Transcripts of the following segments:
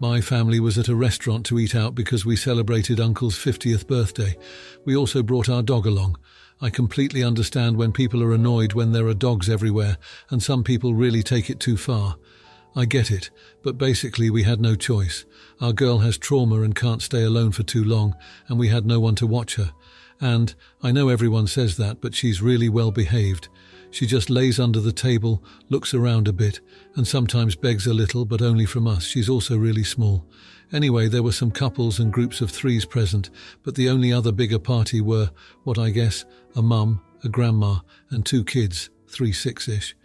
My family was at a restaurant to eat out because we celebrated Uncle's 50th birthday. We also brought our dog along. I completely understand when people are annoyed when there are dogs everywhere, and some people really take it too far. I get it, but basically we had no choice. Our girl has trauma and can't stay alone for too long, and we had no one to watch her. And I know everyone says that, but she's really well behaved. She just lays under the table, looks around a bit, and sometimes begs a little, but only from us. She's also really small. Anyway, there were some couples and groups of threes present, but the only other bigger party were, what I guess, a mum, a grandma, and 2 kids, 3 6-ish.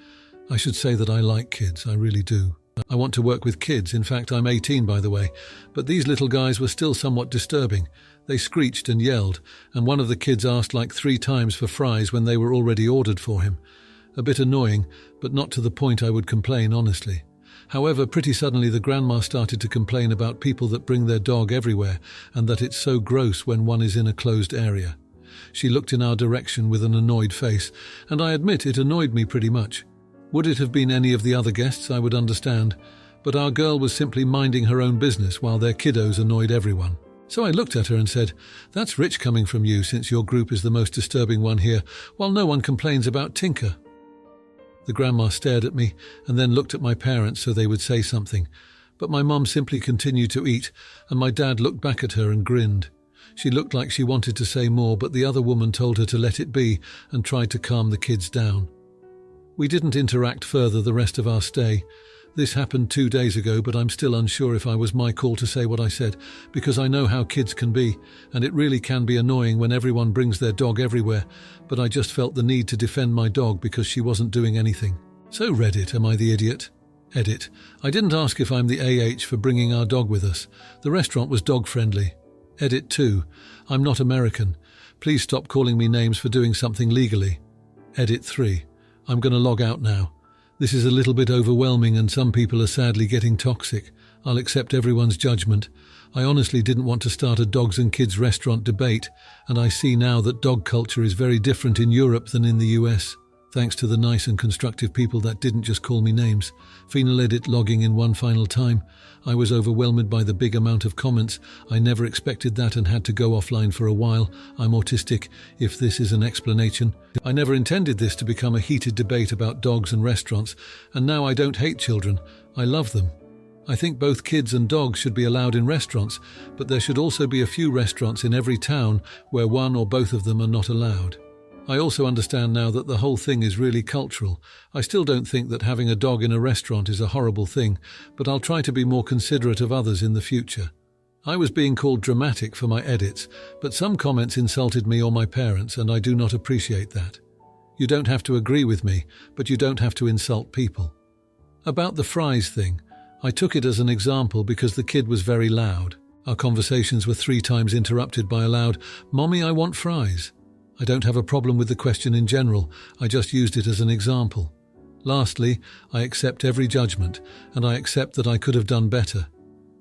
I should say that I like kids, I really do. I want to work with kids. In fact, I'm 18, by the way. But these little guys were still somewhat disturbing. They screeched and yelled, and one of the kids asked like 3 times for fries when they were already ordered for him. A bit annoying, but not to the point I would complain, honestly. However, pretty suddenly the grandma started to complain about people that bring their dog everywhere, and that it's so gross when one is in a closed area. She looked in our direction with an annoyed face, and I admit it annoyed me pretty much. Would it have been any of the other guests, I would understand, but our girl was simply minding her own business while their kiddos annoyed everyone. So I looked at her and said, "That's rich coming from you, since your group is the most disturbing one here, while no one complains about Tinker." The grandma stared at me and then looked at my parents so they would say something, but my mum simply continued to eat, and my dad looked back at her and grinned. She looked like she wanted to say more, but the other woman told her to let it be and tried to calm the kids down. We didn't interact further the rest of our stay. This happened 2 days ago, but I'm still unsure if I was my call to say what I said, because I know how kids can be, and it really can be annoying when everyone brings their dog everywhere, but I just felt the need to defend my dog because she wasn't doing anything. So Reddit, am I the idiot? Edit. I didn't ask if I'm the AH for bringing our dog with us. The restaurant was dog-friendly. Edit 2. I'm not American. Please stop calling me names for doing something legally. Edit 3. I'm going to log out now. This is a little bit overwhelming and some people are sadly getting toxic. I'll accept everyone's judgment. I honestly didn't want to start a dogs and kids restaurant debate, and I see now that dog culture is very different in Europe than in the US. Thanks to the nice and constructive people that didn't just call me names. Final edit logging in one final time. I was overwhelmed by the big amount of comments. I never expected that and had to go offline for a while. I'm autistic, if this is an explanation. I never intended this to become a heated debate about dogs and restaurants, and now I don't hate children. I love them. I think both kids and dogs should be allowed in restaurants, but there should also be a few restaurants in every town where one or both of them are not allowed. I also understand now that the whole thing is really cultural. I still don't think that having a dog in a restaurant is a horrible thing, but I'll try to be more considerate of others in the future. I was being called dramatic for my edits, but some comments insulted me or my parents, and I do not appreciate that. You don't have to agree with me, but you don't have to insult people. About the fries thing, I took it as an example because the kid was very loud. Our conversations were 3 times interrupted by a loud, "Mommy, I want fries." I don't have a problem with the question in general, I just used it as an example. Lastly, I accept every judgment, and I accept that I could have done better.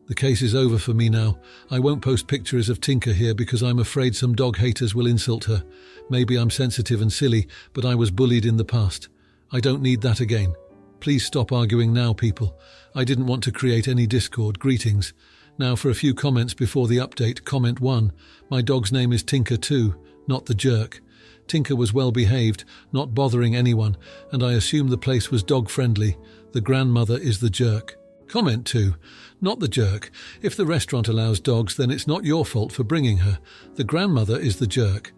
The case is over for me now. I won't post pictures of Tinker here because I'm afraid some dog haters will insult her. Maybe I'm sensitive and silly, but I was bullied in the past. I don't need that again. Please stop arguing now, people. I didn't want to create any discord. Greetings. Now for a few comments before the update. Comment 1. My dog's name is Tinker too, not the jerk. Tinker was well behaved, not bothering anyone, and I assume the place was dog-friendly. The grandmother is the jerk. Comment 2. Not the jerk. If the restaurant allows dogs, then it's not your fault for bringing her. The grandmother is the jerk.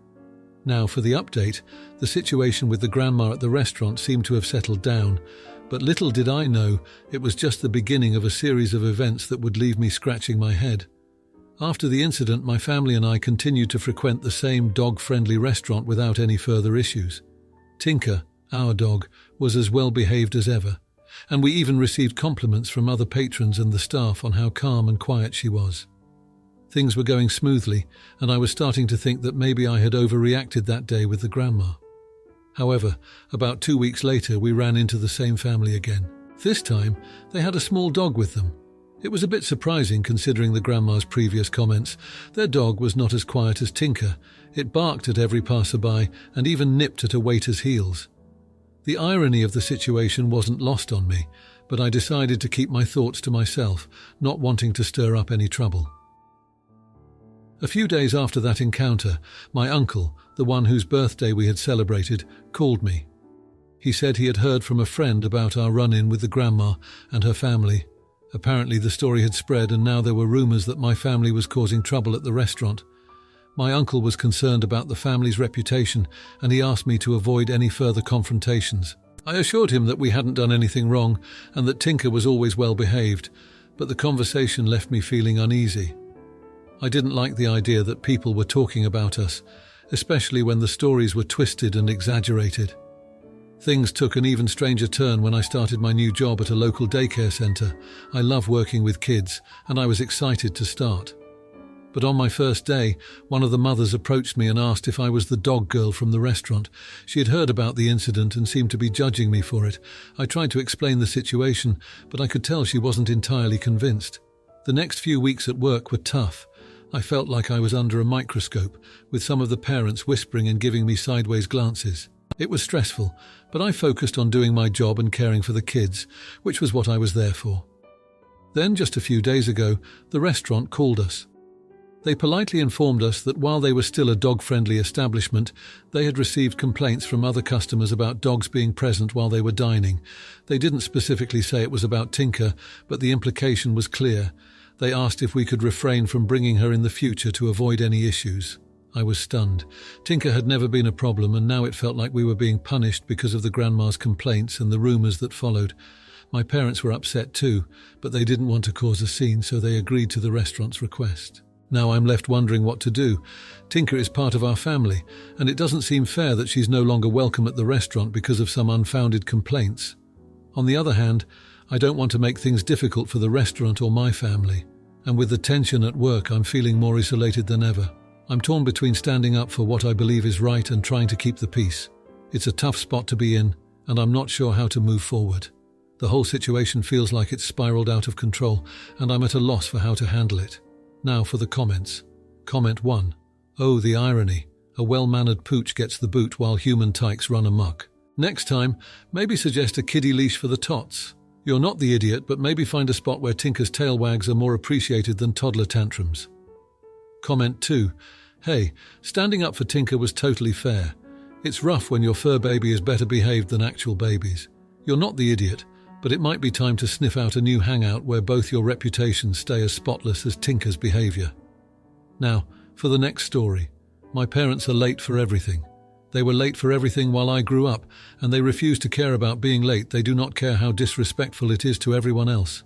Now for the update. The situation with the grandma at the restaurant seemed to have settled down, but little did I know it was just the beginning of a series of events that would leave me scratching my head. After the incident, my family and I continued to frequent the same dog-friendly restaurant without any further issues. Tinker, our dog, was as well behaved as ever, and we even received compliments from other patrons and the staff on how calm and quiet she was. Things were going smoothly, and I was starting to think that maybe I had overreacted that day with the grandma. However, about 2 weeks later, we ran into the same family again. This time, they had a small dog with them. It was a bit surprising considering the grandma's previous comments. Their dog was not as quiet as Tinker. It barked at every passerby and even nipped at a waiter's heels. The irony of the situation wasn't lost on me. but I decided to keep my thoughts to myself, not wanting to stir up any trouble. A few days after that encounter, my uncle, the one whose birthday we had celebrated, called me. He said he had heard from a friend about our run-in with the grandma and her family. Apparently the story had spread and now there were rumours that my family was causing trouble at the restaurant. My uncle was concerned about the family's reputation and he asked me to avoid any further confrontations. I assured him that we hadn't done anything wrong and that Tinker was always well behaved, but the conversation left me feeling uneasy. I didn't like the idea that people were talking about us, especially when the stories were twisted and exaggerated. Things took an even stranger turn when I started my new job at a local daycare centre. I love working with kids, and I was excited to start. But on my first day, one of the mothers approached me and asked if I was the dog girl from the restaurant. She had heard about the incident and seemed to be judging me for it. I tried to explain the situation, but I could tell she wasn't entirely convinced. The next few weeks at work were tough. I felt like I was under a microscope, with some of the parents whispering and giving me sideways glances. It was stressful, but I focused on doing my job and caring for the kids, which was what I was there for. Then, just a few days ago, the restaurant called us. They politely informed us that while they were still a dog-friendly establishment, they had received complaints from other customers about dogs being present while they were dining. They didn't specifically say it was about Tinker, but the implication was clear. They asked if we could refrain from bringing her in the future to avoid any issues. I was stunned. Tinker had never been a problem, and now it felt like we were being punished because of the grandma's complaints and the rumours that followed. My parents were upset too, but they didn't want to cause a scene, so they agreed to the restaurant's request. Now I'm left wondering what to do. Tinker is part of our family, and it doesn't seem fair that she's no longer welcome at the restaurant because of some unfounded complaints. On the other hand, I don't want to make things difficult for the restaurant or my family, and with the tension at work, I'm feeling more isolated than ever. I'm torn between standing up for what I believe is right and trying to keep the peace. It's a tough spot to be in, and I'm not sure how to move forward. The whole situation feels like it's spiraled out of control, and I'm at a loss for how to handle it. Now for the comments. Comment 1. Oh, the irony. A well-mannered pooch gets the boot while human tykes run amok. Next time, maybe suggest a kiddie leash for the tots. You're not the idiot, but maybe find a spot where Tinker's tail wags are more appreciated than toddler tantrums. Comment 2. Hey, standing up for Tinker was totally fair. It's rough when your fur baby is better behaved than actual babies. You're not the idiot, but it might be time to sniff out a new hangout where both your reputations stay as spotless as Tinker's behaviour. Now, for the next story. My parents are late for everything. They were late for everything while I grew up, and they refuse to care about being late. They do not care how disrespectful it is to everyone else.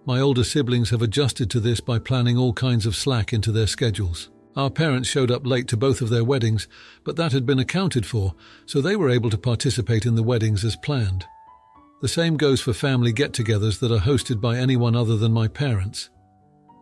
My older siblings have adjusted to this by planning all kinds of slack into their schedules. Our parents showed up late to both of their weddings, but that had been accounted for, so they were able to participate in the weddings as planned. The same goes for family get-togethers that are hosted by anyone other than my parents.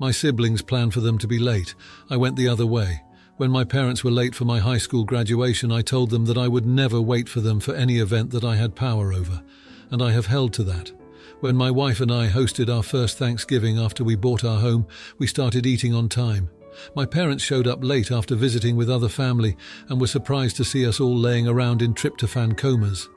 My siblings planned for them to be late. I went the other way. When my parents were late for my high school graduation, I told them that I would never wait for them for any event that I had power over, and I have held to that. When my wife and I hosted our first Thanksgiving after we bought our home, we started eating on time. My parents showed up late after visiting with other family and were surprised to see us all laying around in tryptophan comas.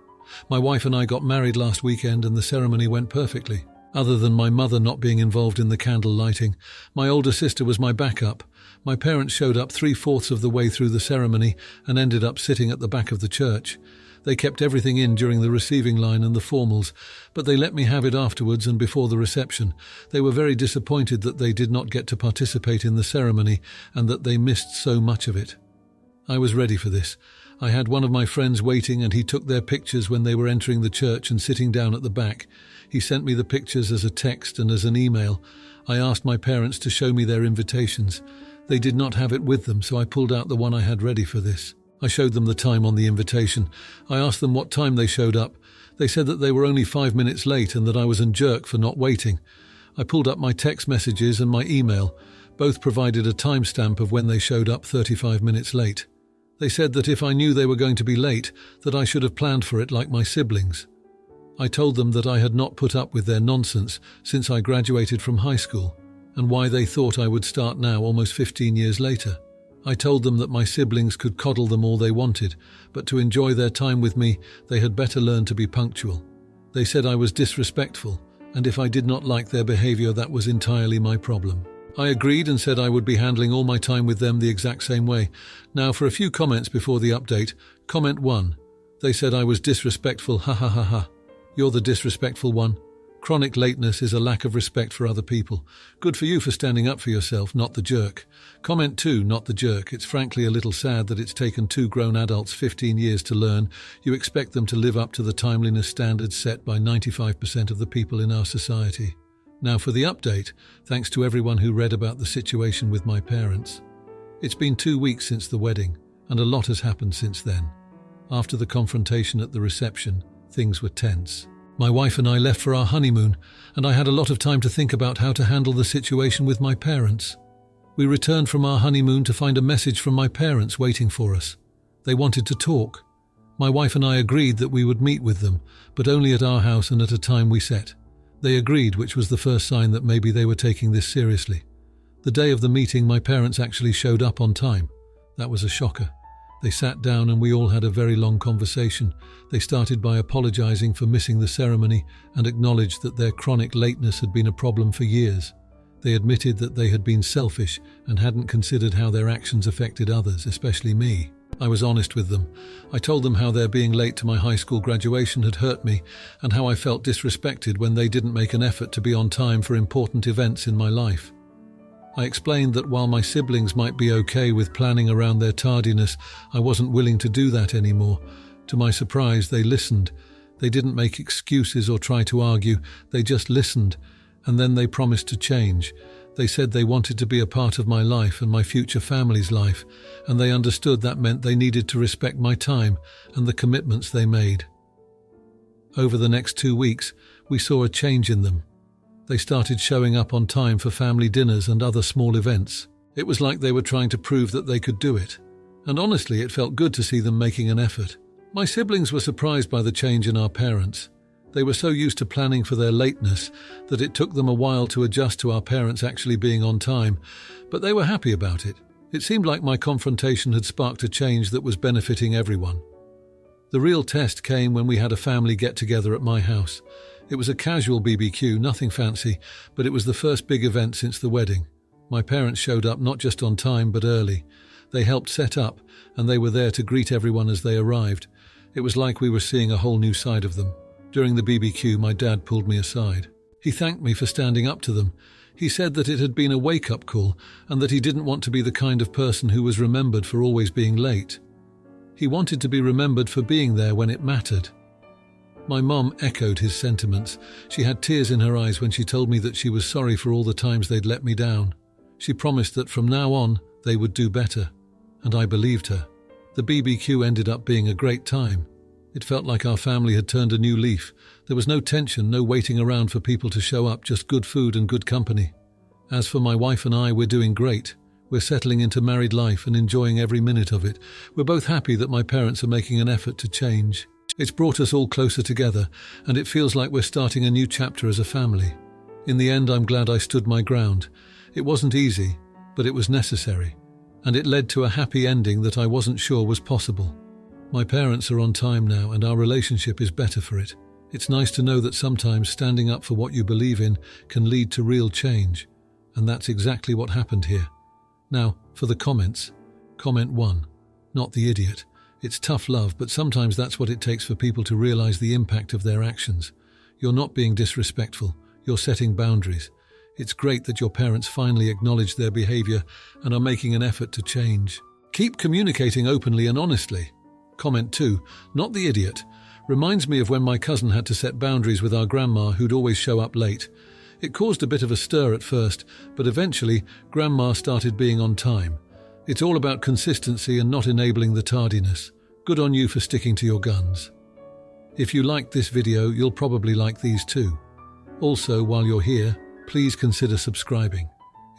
My wife and I got married last weekend and the ceremony went perfectly. Other than my mother not being involved in the candle lighting, my older sister was my backup. My parents showed up 3/4 of the way through the ceremony and ended up sitting at the back of the church. They kept everything in during the receiving line and the formals, but they let me have it afterwards and before the reception. They were very disappointed that they did not get to participate in the ceremony and that they missed so much of it. I was ready for this. I had one of my friends waiting and he took their pictures when they were entering the church and sitting down at the back. He sent me the pictures as a text and as an email. I asked my parents to show me their invitations. They did not have it with them, so I pulled out the one I had ready for this. I showed them the time on the invitation. I asked them what time they showed up. They said that they were only 5 minutes late and that I was a jerk for not waiting. I pulled up my text messages and my email. Both provided a timestamp of when they showed up 35 minutes late. They said that if I knew they were going to be late, that I should have planned for it like my siblings. I told them that I had not put up with their nonsense since I graduated from high school, and why they thought I would start now almost 15 years later. I told them that my siblings could coddle them all they wanted, but to enjoy their time with me, they had better learn to be punctual. They said I was disrespectful, and if I did not like their behavior, that was entirely my problem. I agreed and said I would be handling all my time with them the exact same way. Now for a few comments before the update. Comment 1. They said I was disrespectful, ha ha ha ha. You're the disrespectful one. Chronic lateness is a lack of respect for other people. Good for you for standing up for yourself, not the jerk. Comment 2, not the jerk. It's frankly a little sad that it's taken 2 grown adults 15 years to learn. You expect them to live up to the timeliness standards set by 95% of the people in our society. Now for the update, thanks to everyone who read about the situation with my parents. It's been 2 weeks since the wedding, and a lot has happened since then. After the confrontation at the reception, things were tense. My wife and I left for our honeymoon, and I had a lot of time to think about how to handle the situation with my parents. We returned from our honeymoon to find a message from my parents waiting for us. They wanted to talk. My wife and I agreed that we would meet with them, but only at our house and at a time we set. They agreed, which was the first sign that maybe they were taking this seriously. The day of the meeting, my parents actually showed up on time. That was a shocker. They sat down and we all had a very long conversation. They started by apologizing for missing the ceremony and acknowledged that their chronic lateness had been a problem for years. They admitted that they had been selfish and hadn't considered how their actions affected others, especially me. I was honest with them. I told them how their being late to my high school graduation had hurt me and how I felt disrespected when they didn't make an effort to be on time for important events in my life. I explained that while my siblings might be okay with planning around their tardiness, I wasn't willing to do that anymore. To my surprise, they listened. They didn't make excuses or try to argue. They just listened, and then they promised to change. They said they wanted to be a part of my life and my future family's life, and they understood that meant they needed to respect my time and the commitments they made. Over the next 2 weeks, we saw a change in them. They started showing up on time for family dinners and other small events. It was like they were trying to prove that they could do it. And honestly, it felt good to see them making an effort. My siblings were surprised by the change in our parents. They were so used to planning for their lateness that it took them a while to adjust to our parents actually being on time, but they were happy about it. It seemed like my confrontation had sparked a change that was benefiting everyone. The real test came when we had a family get-together at my house. It was a casual BBQ, nothing fancy, but it was the first big event since the wedding. My parents showed up not just on time, but early. They helped set up, and they were there to greet everyone as they arrived. It was like we were seeing a whole new side of them. During the BBQ, my dad pulled me aside. He thanked me for standing up to them. He said that it had been a wake-up call, and that he didn't want to be the kind of person who was remembered for always being late. He wanted to be remembered for being there when it mattered. My mom echoed his sentiments. She had tears in her eyes when she told me that she was sorry for all the times they'd let me down. She promised that from now on, they would do better. And I believed her. The BBQ ended up being a great time. It felt like our family had turned a new leaf. There was no tension, no waiting around for people to show up, just good food and good company. As for my wife and I, we're doing great. We're settling into married life and enjoying every minute of it. We're both happy that my parents are making an effort to change. It's brought us all closer together, and it feels like we're starting a new chapter as a family. In the end, I'm glad I stood my ground. It wasn't easy, but it was necessary, and it led to a happy ending that I wasn't sure was possible. My parents are on time now, and our relationship is better for it. It's nice to know that sometimes standing up for what you believe in can lead to real change, and that's exactly what happened here. Now, for the comments. Comment 1. Not the idiot. It's tough love, but sometimes that's what it takes for people to realize the impact of their actions. You're not being disrespectful. You're setting boundaries. It's great that your parents finally acknowledge their behavior and are making an effort to change. Keep communicating openly and honestly. Comment 2. Not the idiot. Reminds me of when my cousin had to set boundaries with our grandma who'd always show up late. It caused a bit of a stir at first, but eventually grandma started being on time. It's all about consistency and not enabling the tardiness. Good on you for sticking to your guns. If you liked this video, you'll probably like these too. Also, while you're here, please consider subscribing.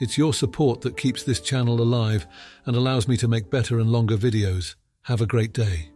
It's your support that keeps this channel alive and allows me to make better and longer videos. Have a great day.